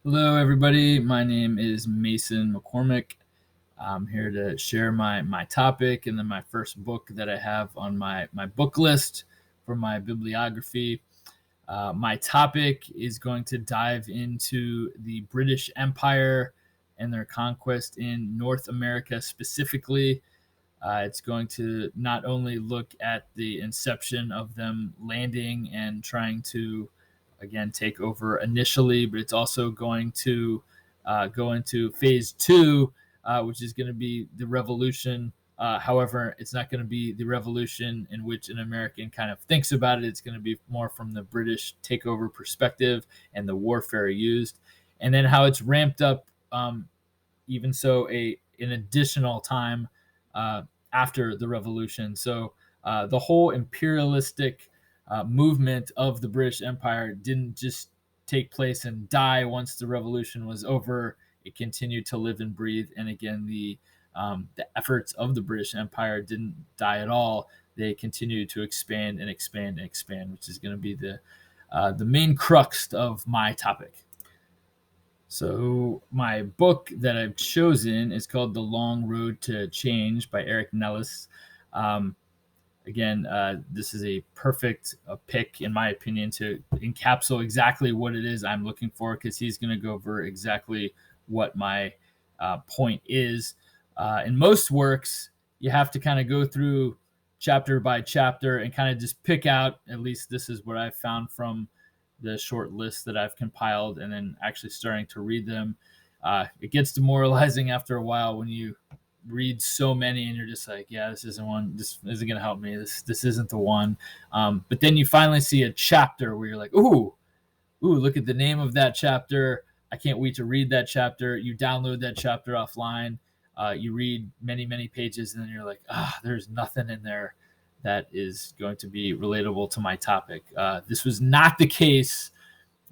Hello, everybody. My name is Mason McCormick. I'm here to share my topic and then my first book that I have on my book list for my bibliography. My topic is going to dive into the British Empire and their conquest in North America specifically. It's going to not only look at the inception of them landing and trying to, again, take over initially, but it's also going to go into phase two, which is going to be the revolution. However, it's not going to be the revolution in which an American kind of thinks about it. It's going to be more from the British takeover perspective and the warfare used, and then how it's ramped up. Even so, an additional time uh, after the revolution. So the whole imperialistic movement of the British Empire didn't just take place and die once the revolution was over. It continued to live and breathe. And again, the efforts of the British Empire didn't die at all. They continued to expand and expand and expand, which is going to be the main crux of my topic. So my book that I've chosen is called The Long Road to Change by Eric Nellis. Um, again, this is a perfect pick, in my opinion, to encapsulate exactly what it is I'm looking for, because he's going to go over exactly what my point is. In most works, you have to kind of go through chapter by chapter and kind of just pick out, at least this is what I've found from the short list that I've compiled, and then actually starting to read them. It gets demoralizing after a while when you read so many and you're just like, yeah, this isn't one. This isn't gonna help me. This isn't the one. But then you finally see a chapter where you're like, ooh, look at the name of that chapter. I can't wait to read that chapter. You download that chapter offline. You read many pages, and then you're like, there's nothing in there that is going to be relatable to my topic. This was not the case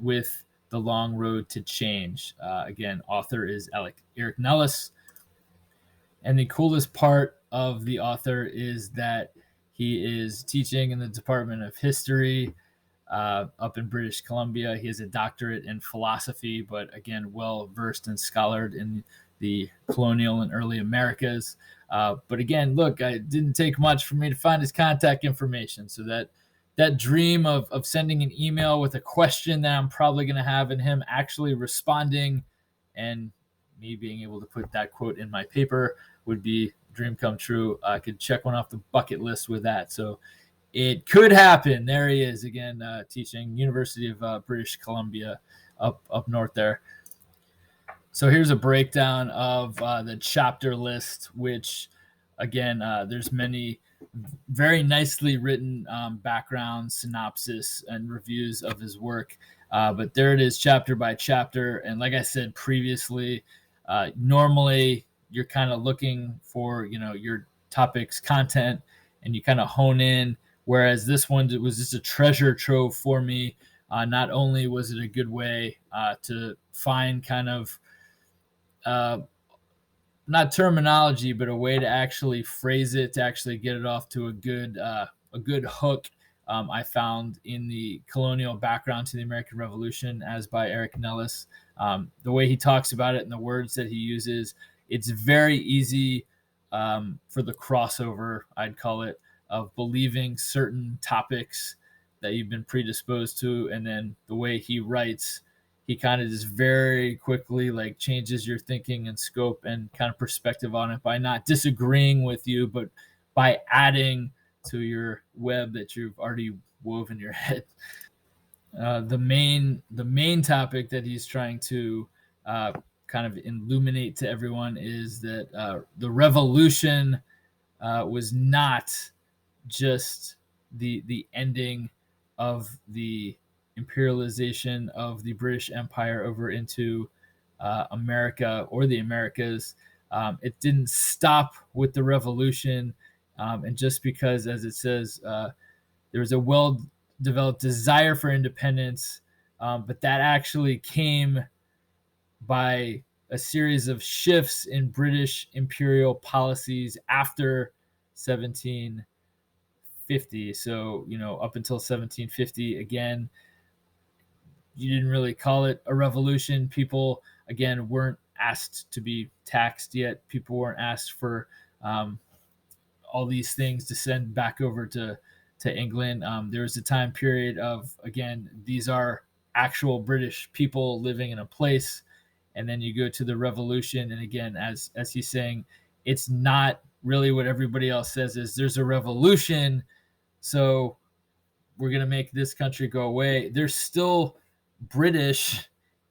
with The Long Road to Change. Again, author is Eric Nellis. And the coolest part of the author is that he is teaching in the Department of History up in British Columbia. He has a doctorate in philosophy, but again, well versed and scholared in the colonial and early Americas. But again, look, it didn't take much for me to find his contact information. So that dream of sending an email with a question that I'm probably going to have and him actually responding and me being able to put that quote in my paper would be dream come true. I could check one off the bucket list with that. So it could happen. There he is again, teaching University of British Columbia up north there. So here's a breakdown of the chapter list, which again, there's many very nicely written background synopsis and reviews of his work. But there it is, chapter by chapter. And like I said previously, normally you're kind of looking for your topic's content, and you kind of hone in. Whereas this one was just a treasure trove for me. Not only was it a good way to find kind of uh, not terminology, but a way to actually phrase it, to actually get it off to a good hook. I found in the colonial background to the American Revolution, as by Eric Nellis. The way he talks about it and the words that he uses, it's very easy for the crossover, I'd call it, of believing certain topics that you've been predisposed to, and then the way he writes, he kind of just very quickly like changes your thinking and scope and kind of perspective on it by not disagreeing with you, but by adding to your web that you've already woven your head. The main topic that he's trying to uh, kind of illuminate to everyone is that the revolution was not just the ending of the imperialization of the British Empire over into America or the Americas. It didn't stop with the revolution, and just because, as it says, there was a well-developed desire for independence, but that actually came by a series of shifts in British imperial policies after 1750. So, up until 1750, again, you didn't really call it a revolution. People, again, weren't asked to be taxed yet. People weren't asked for all these things to send back over to England. There was a time period of, again, these are actual British people living in a place, and then you go to the revolution, and again, as he's saying, it's not really what everybody else says is there's a revolution, so we're going to make this country go away. They're still British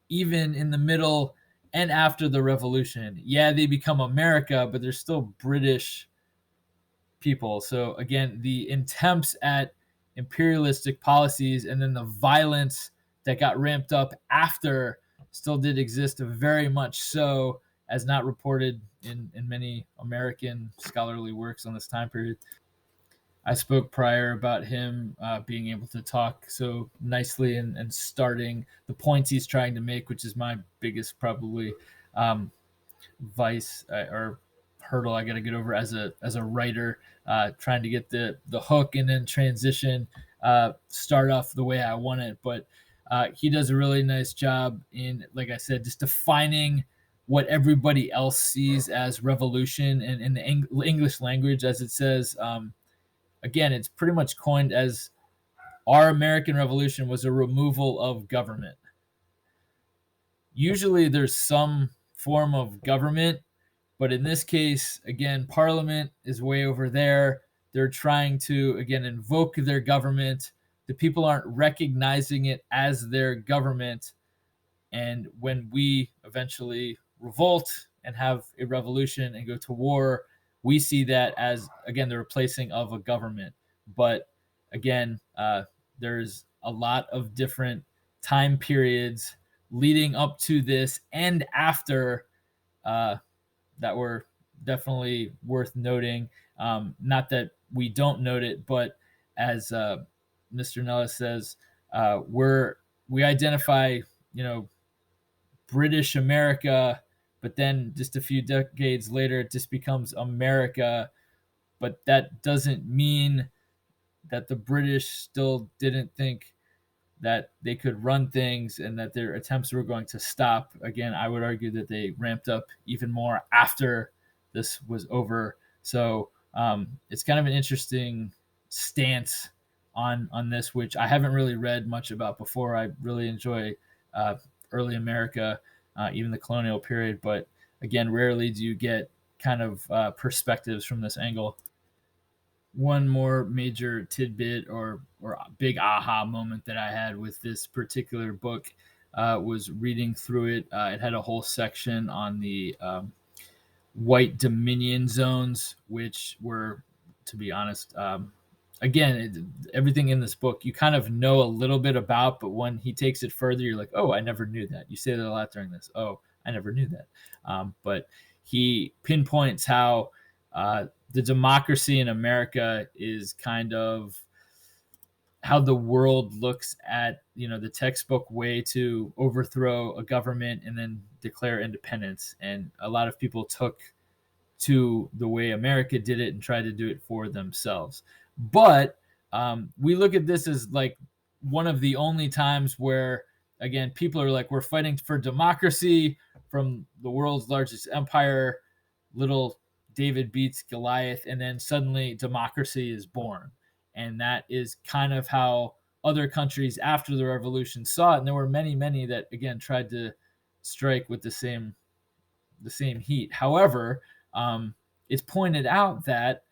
even in the middle and after the revolution. Yeah, they become America, but they're still British people. So again, the attempts at imperialistic policies and then the violence that got ramped up after still did exist, very much so, as not reported in many American scholarly works on this time period. I spoke prior about him being able to talk so nicely and starting the points he's trying to make, which is my biggest probably vice or hurdle I got to get over as a writer, trying to get the hook and then transition, start off the way I want it. But he does a really nice job in, like I said, just defining what everybody else sees as revolution, and in the English language, as it says. Again, it's pretty much coined as our American Revolution was a removal of government. Usually there's some form of government, but in this case, again, Parliament is way over there. They're trying to, again, invoke their government. The people aren't recognizing it as their government. And when we eventually revolt and have a revolution and go to war, we see that as, again, the replacing of a government. But again, there's a lot of different time periods leading up to this and after that were definitely worth noting. Not that we don't note it, but as Mr. Nellis says, we identify, British America, but then just a few decades later, it just becomes America. But that doesn't mean that the British still didn't think that they could run things and that their attempts were going to stop. Again, I would argue that they ramped up even more after this was over. So it's kind of an interesting stance on this, which I haven't really read much about before. I really enjoy early America, even the colonial period, but again, rarely do you get kind of perspectives from this angle. One more major tidbit or big aha moment that I had with this particular book was reading through it. It had a whole section on the white dominion zones, which were, to be honest, again, everything in this book you kind of know a little bit about, but when he takes it further, you're like, oh, I never knew that. You say that a lot during this. Oh, I never knew that. But he pinpoints how the democracy in America is kind of how the world looks at, the textbook way to overthrow a government and then declare independence. And a lot of people took to the way America did it and tried to do it for themselves. But we look at this as like one of the only times where, again, people are like, we're fighting for democracy from the world's largest empire. Little David beats Goliath, and then suddenly democracy is born. And that is kind of how other countries after the revolution saw it. And there were many, many that, again, tried to strike with the same heat. However, it's pointed out that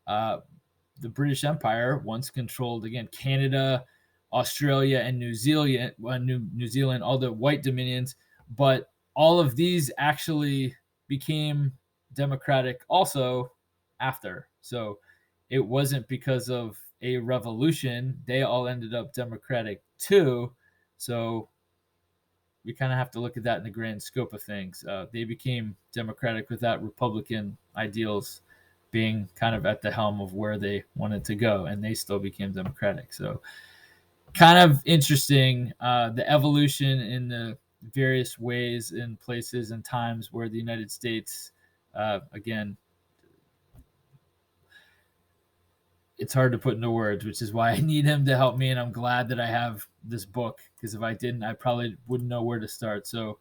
the British Empire once controlled, again, Canada, Australia, and New Zealand, all the white dominions, but all of these actually became democratic also after. So it wasn't because of a revolution. They all ended up democratic too. So we kind of have to look at that in the grand scope of things. They became democratic without Republican ideals being kind of at the helm of where they wanted to go, and they still became democratic. So kind of interesting, the evolution in the various ways and places and times where the United States, again, it's hard to put into words, which is why I need him to help me. And I'm glad that I have this book, because if I didn't, I probably wouldn't know where to start. So